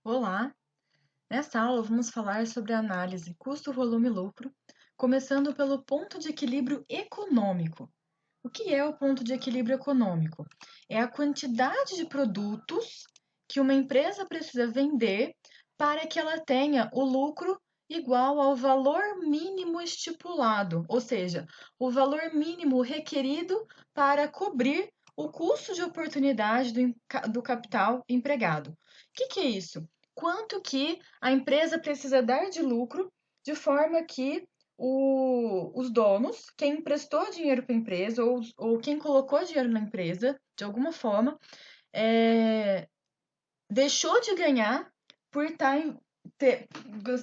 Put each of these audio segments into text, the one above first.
Olá! Nesta aula vamos falar sobre a análise custo-volume-lucro, começando pelo ponto de equilíbrio econômico. O que é o ponto de equilíbrio econômico? É a quantidade de produtos que uma empresa precisa vender para que ela tenha o lucro igual ao valor mínimo estipulado, ou seja, o valor mínimo requerido para cobrir o custo de oportunidade do capital empregado. O que é isso? Quanto que a empresa precisa dar de lucro de forma que os donos, quem emprestou dinheiro para a empresa ou quem colocou dinheiro na empresa, de alguma forma, é, deixou de ganhar por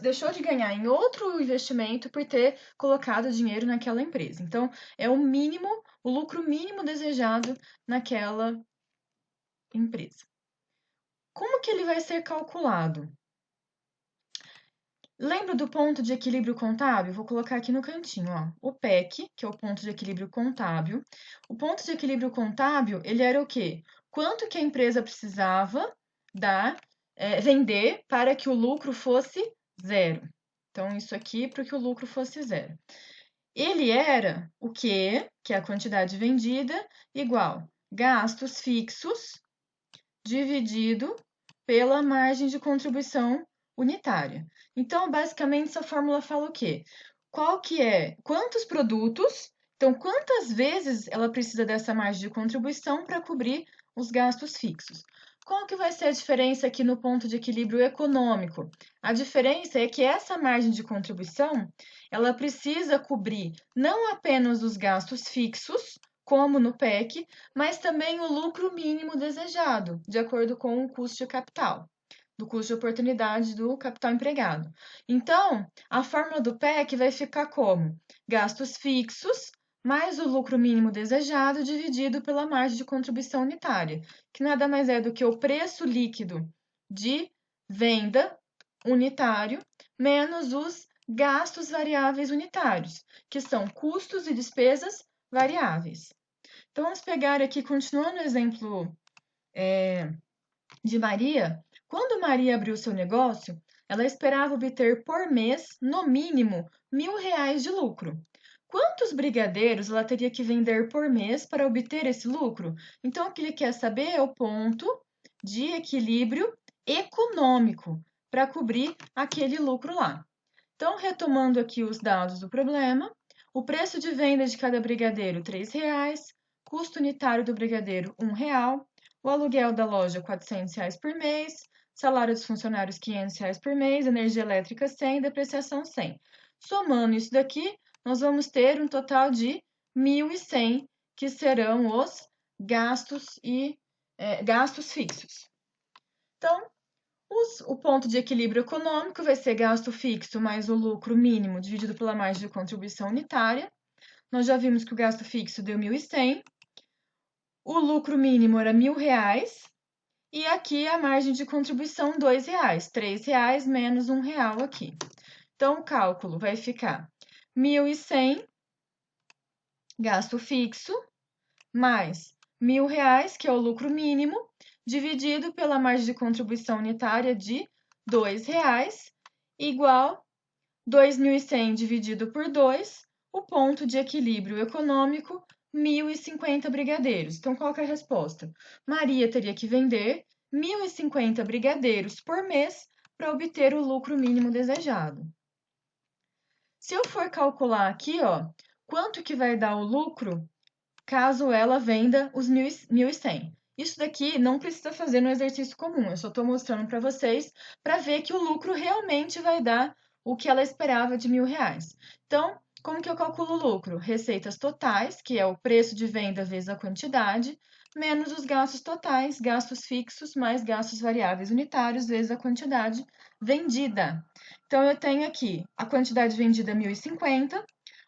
deixou de ganhar em outro investimento por ter colocado dinheiro naquela empresa. Então, é o mínimo, o lucro mínimo desejado naquela empresa. Como que ele vai ser calculado? Lembra do ponto de equilíbrio contábil? Vou colocar aqui no cantinho, ó. O PEC, que é o ponto de equilíbrio contábil. O ponto de equilíbrio contábil, ele era o quê? Quanto que a empresa precisava dar, vender para que o lucro fosse zero. Então, isso aqui para que o lucro fosse zero. Ele era o quê? Que é a quantidade vendida, igual gastos fixos dividido pela margem de contribuição unitária. Então, basicamente, essa fórmula fala o quê? Qual que é? Quantos produtos? Então, quantas vezes ela precisa dessa margem de contribuição para cobrir os gastos fixos? Qual que vai ser a diferença aqui no ponto de equilíbrio econômico? A diferença é que essa margem de contribuição, ela precisa cobrir não apenas os gastos fixos, como no PEC, mas também o lucro mínimo desejado, de acordo com o custo de capital, do custo de oportunidade do capital empregado. Então, a fórmula do PEC vai ficar como gastos fixos mais o lucro mínimo desejado dividido pela margem de contribuição unitária, que nada mais é do que o preço líquido de venda unitário menos os gastos variáveis unitários, que são custos e despesas variáveis. Então, vamos pegar aqui, continuando o exemplo de Maria. Quando Maria abriu seu negócio, ela esperava obter por mês, no mínimo, R$ 1.000 de lucro. Quantos brigadeiros ela teria que vender por mês para obter esse lucro? Então, o que ele quer saber é o ponto de equilíbrio econômico para cobrir aquele lucro lá. Então, retomando aqui os dados do problema, o preço de venda de cada brigadeiro, R$ 3, custo unitário do brigadeiro, R$ 1, o aluguel da loja, R$ 400 por mês, salário dos funcionários, R$ 500 por mês, energia elétrica, 100, depreciação, 100. Somando isso daqui, nós vamos ter um total de 1.100, que serão os gastos fixos. Então, o ponto de equilíbrio econômico vai ser gasto fixo mais o lucro mínimo dividido pela margem de contribuição unitária. Nós já vimos que o gasto fixo deu 1.100, o lucro mínimo era R$ 1.000, e aqui a margem de contribuição R$ 2, R$ 3 menos R$ 1 aqui. Então, o cálculo vai ficar 1.100 gasto fixo mais R$ 1.000, que é o lucro mínimo, dividido pela margem de contribuição unitária de R$ 2, igual 2.100 dividido por 2, o ponto de equilíbrio econômico, 1.050 brigadeiros. Então, qual que é a resposta? Maria teria que vender 1.050 brigadeiros por mês para obter o lucro mínimo desejado. Se eu for calcular aqui, ó, quanto que vai dar o lucro caso ela venda os 1.100. Isso daqui não precisa fazer no exercício comum, eu só estou mostrando para vocês para ver que o lucro realmente vai dar o que ela esperava de R$ 1.000. Então, como que eu calculo o lucro? Receitas totais, que é o preço de venda vezes a quantidade, menos os gastos totais, gastos fixos mais gastos variáveis unitários vezes a quantidade vendida. Então, eu tenho aqui a quantidade vendida 1.050,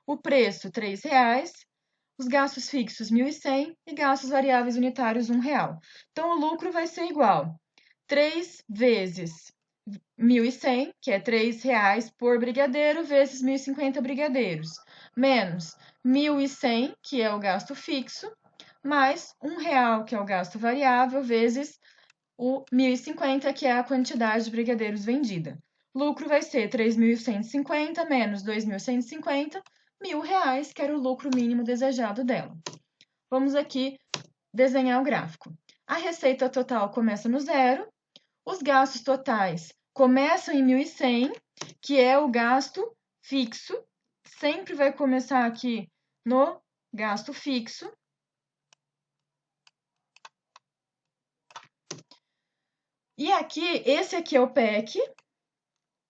o preço R$ 3, os gastos fixos 1.100 e gastos variáveis unitários R$ 1. Então, o lucro vai ser igual 3 vezes 1.100, que é R$ 3 por brigadeiro, vezes 1.050 brigadeiros, menos 1.100, que é o gasto fixo, mais R$ 1, que é o gasto variável, vezes o 1.050, que é a quantidade de brigadeiros vendida. Lucro vai ser 3.150 menos 2.150, R$ 1.000, que era o lucro mínimo desejado dela. Vamos aqui desenhar o gráfico. A receita total começa no zero, os gastos totais começam em 1.100, que é o gasto fixo, sempre vai começar aqui no gasto fixo. E aqui, esse aqui é o PEC.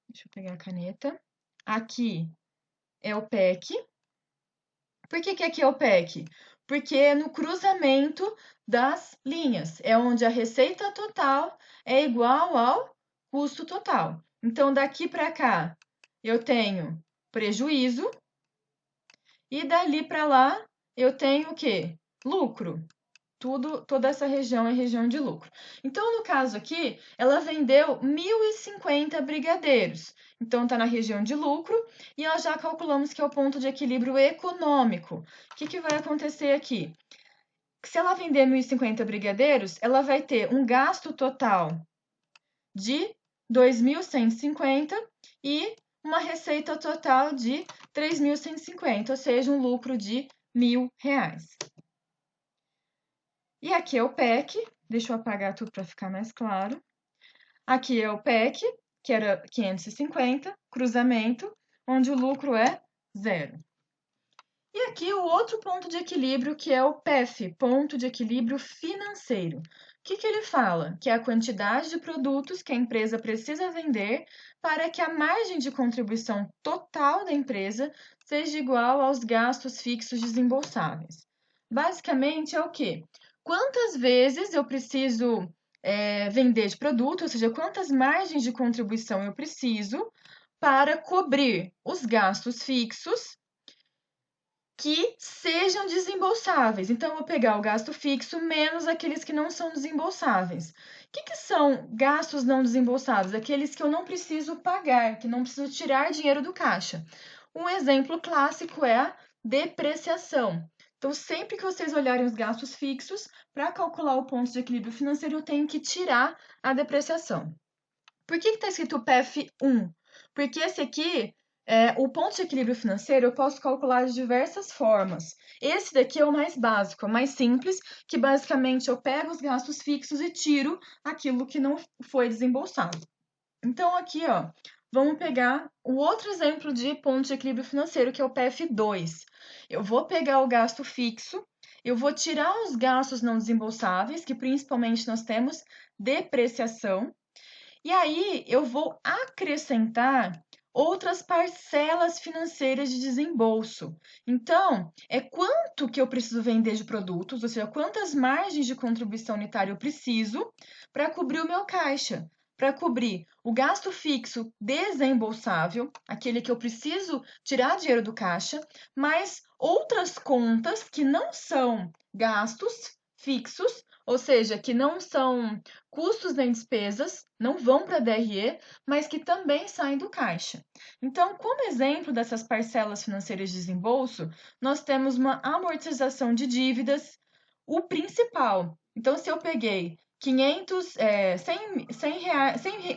Deixa eu pegar a caneta. Aqui é o PEC. Por que aqui é o PEC? Porque é no cruzamento das linhas. É onde a receita total é igual ao custo total. Então, daqui para cá, eu tenho prejuízo. E dali para lá, eu tenho o quê? Lucro. Toda essa região é região de lucro. Então, no caso aqui, ela vendeu 1.050 brigadeiros. Então, está na região de lucro e nós já calculamos que é o ponto de equilíbrio econômico. O que vai acontecer aqui? Se ela vender 1.050 brigadeiros, ela vai ter um gasto total de 2.150 e uma receita total de 3.150, ou seja, um lucro de R$ 1.000. E aqui é o PEC, deixa eu apagar tudo para ficar mais claro. Aqui é o PEC, que era 550, cruzamento, onde o lucro é zero. E aqui o outro ponto de equilíbrio, que é o PEF, ponto de equilíbrio financeiro. O que ele fala? Que é a quantidade de produtos que a empresa precisa vender para que a margem de contribuição total da empresa seja igual aos gastos fixos desembolsáveis. Basicamente é o quê? Quantas vezes eu preciso vender de produto, ou seja, quantas margens de contribuição eu preciso para cobrir os gastos fixos que sejam desembolsáveis. Então, eu vou pegar o gasto fixo menos aqueles que não são desembolsáveis. O que são gastos não desembolsáveis? Aqueles que eu não preciso pagar, que não preciso tirar dinheiro do caixa. Um exemplo clássico é a depreciação. Então, sempre que vocês olharem os gastos fixos, para calcular o ponto de equilíbrio financeiro, eu tenho que tirar a depreciação. Por que está escrito PEF1? Porque esse aqui, o ponto de equilíbrio financeiro, eu posso calcular de diversas formas. Esse daqui é o mais básico, é o mais simples, que basicamente eu pego os gastos fixos e tiro aquilo que não foi desembolsado. Então, aqui, ó, vamos pegar o outro exemplo de ponto de equilíbrio financeiro, que é o PF2. Eu vou pegar o gasto fixo, eu vou tirar os gastos não desembolsáveis, que principalmente nós temos depreciação, e aí eu vou acrescentar outras parcelas financeiras de desembolso. Então, é quanto que eu preciso vender de produtos, ou seja, quantas margens de contribuição unitária eu preciso para cobrir o meu caixa, para cobrir o gasto fixo desembolsável, aquele que eu preciso tirar dinheiro do caixa, mas outras contas que não são gastos fixos, ou seja, que não são custos nem despesas, não vão para a DRE, mas que também saem do caixa. Então, como exemplo dessas parcelas financeiras de desembolso, nós temos uma amortização de dívidas, o principal. Então, se eu peguei 100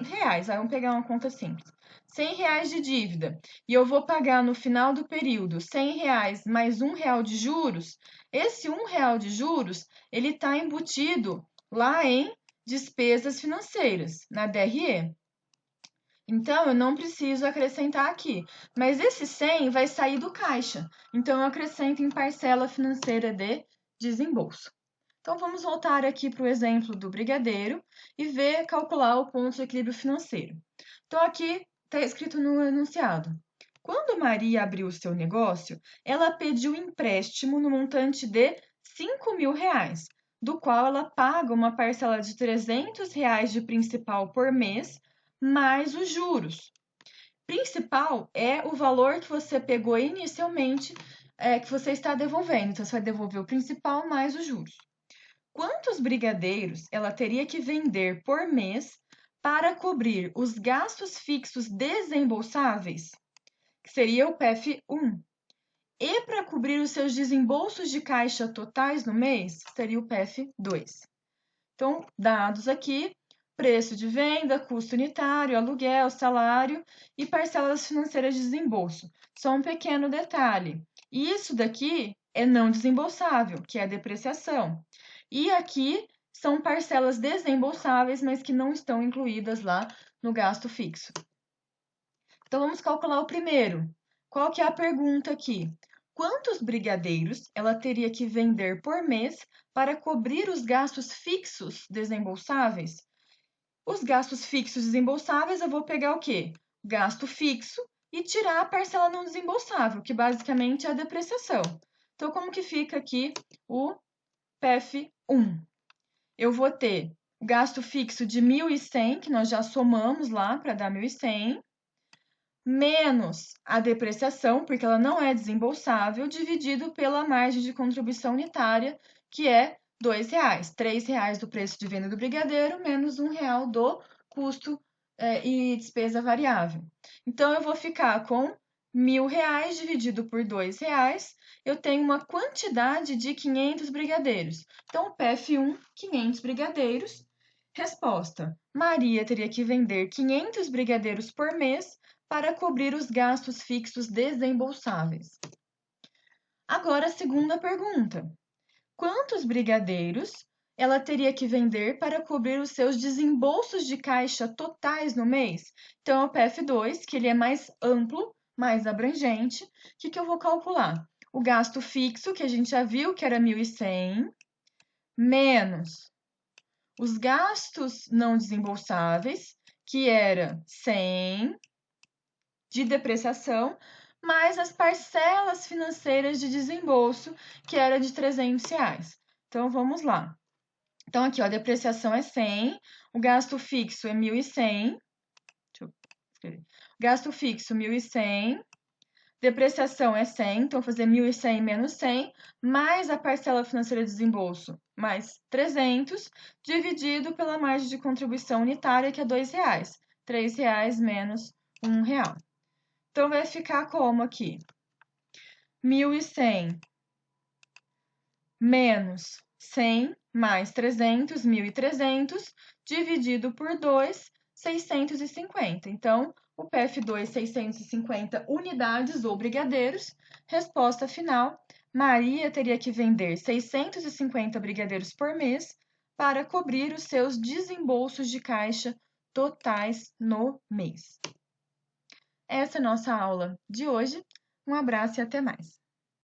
reais, vamos pegar uma conta simples. 100 reais de dívida e eu vou pagar no final do período 100 reais mais R$ 1 de juros, esse R$ 1 de juros, ele está embutido lá em despesas financeiras, na DRE. Então, eu não preciso acrescentar aqui, mas esse 100 vai sair do caixa, então eu acrescento em parcela financeira de desembolso. Então, vamos voltar aqui para o exemplo do brigadeiro e ver, calcular o ponto de equilíbrio financeiro. Então, aqui está escrito no enunciado. Quando Maria abriu o seu negócio, ela pediu empréstimo no montante de R$ 5.000, do qual ela paga uma parcela de R$ 300 de principal por mês, mais os juros. Principal é o valor que você pegou inicialmente, que você está devolvendo. Então, você vai devolver o principal mais os juros. Quantos brigadeiros ela teria que vender por mês para cobrir os gastos fixos desembolsáveis, que seria o PEF1, e para cobrir os seus desembolsos de caixa totais no mês, seria o PEF2. Então, dados aqui, preço de venda, custo unitário, aluguel, salário e parcelas financeiras de desembolso. Só um pequeno detalhe. Isso daqui é não desembolsável, que é a depreciação. E aqui são parcelas desembolsáveis, mas que não estão incluídas lá no gasto fixo. Então vamos calcular o primeiro. Qual que é a pergunta aqui? Quantos brigadeiros ela teria que vender por mês para cobrir os gastos fixos desembolsáveis? Os gastos fixos desembolsáveis, eu vou pegar o quê? Gasto fixo e tirar a parcela não desembolsável, que basicamente é a depreciação. Então, como que fica aqui o PF1? Eu vou ter o gasto fixo de 1.100, que nós já somamos lá para dar 1.100, menos a depreciação, porque ela não é desembolsável, dividido pela margem de contribuição unitária, que é R$ 2, R$ 3 do preço de venda do brigadeiro, menos R$ 1 do custo e despesa variável. Então, eu vou ficar com R$ 1.000 dividido por R$ 2, eu tenho uma quantidade de 500 brigadeiros. Então, o PF1, 500 brigadeiros. Resposta: Maria teria que vender 500 brigadeiros por mês para cobrir os gastos fixos desembolsáveis. Agora, a segunda pergunta: quantos brigadeiros ela teria que vender para cobrir os seus desembolsos de caixa totais no mês? Então, é o PF2, que ele é mais amplo, mais abrangente. O que eu vou calcular? O gasto fixo, que a gente já viu que era 1.100, menos os gastos não desembolsáveis, que era 100, de depreciação, mais as parcelas financeiras de desembolso, que era de R$ 300. Então, vamos lá. Então, aqui, ó, a depreciação é 100, o gasto fixo é 1.100, deixa eu escrever. Gasto fixo, 1.100, depreciação é 100, então vou fazer 1.100 menos 100, mais a parcela financeira de desembolso, mais 300, dividido pela margem de contribuição unitária, que é R$ 2. R$ 3 menos R$ 1. Então, vai ficar como aqui? 1.100 menos 100 mais 300, 1.300, dividido por 2, 650. Então, o PF2, 650 unidades ou brigadeiros. Resposta final: Maria teria que vender 650 brigadeiros por mês para cobrir os seus desembolsos de caixa totais no mês. Essa é a nossa aula de hoje. Um abraço e até mais.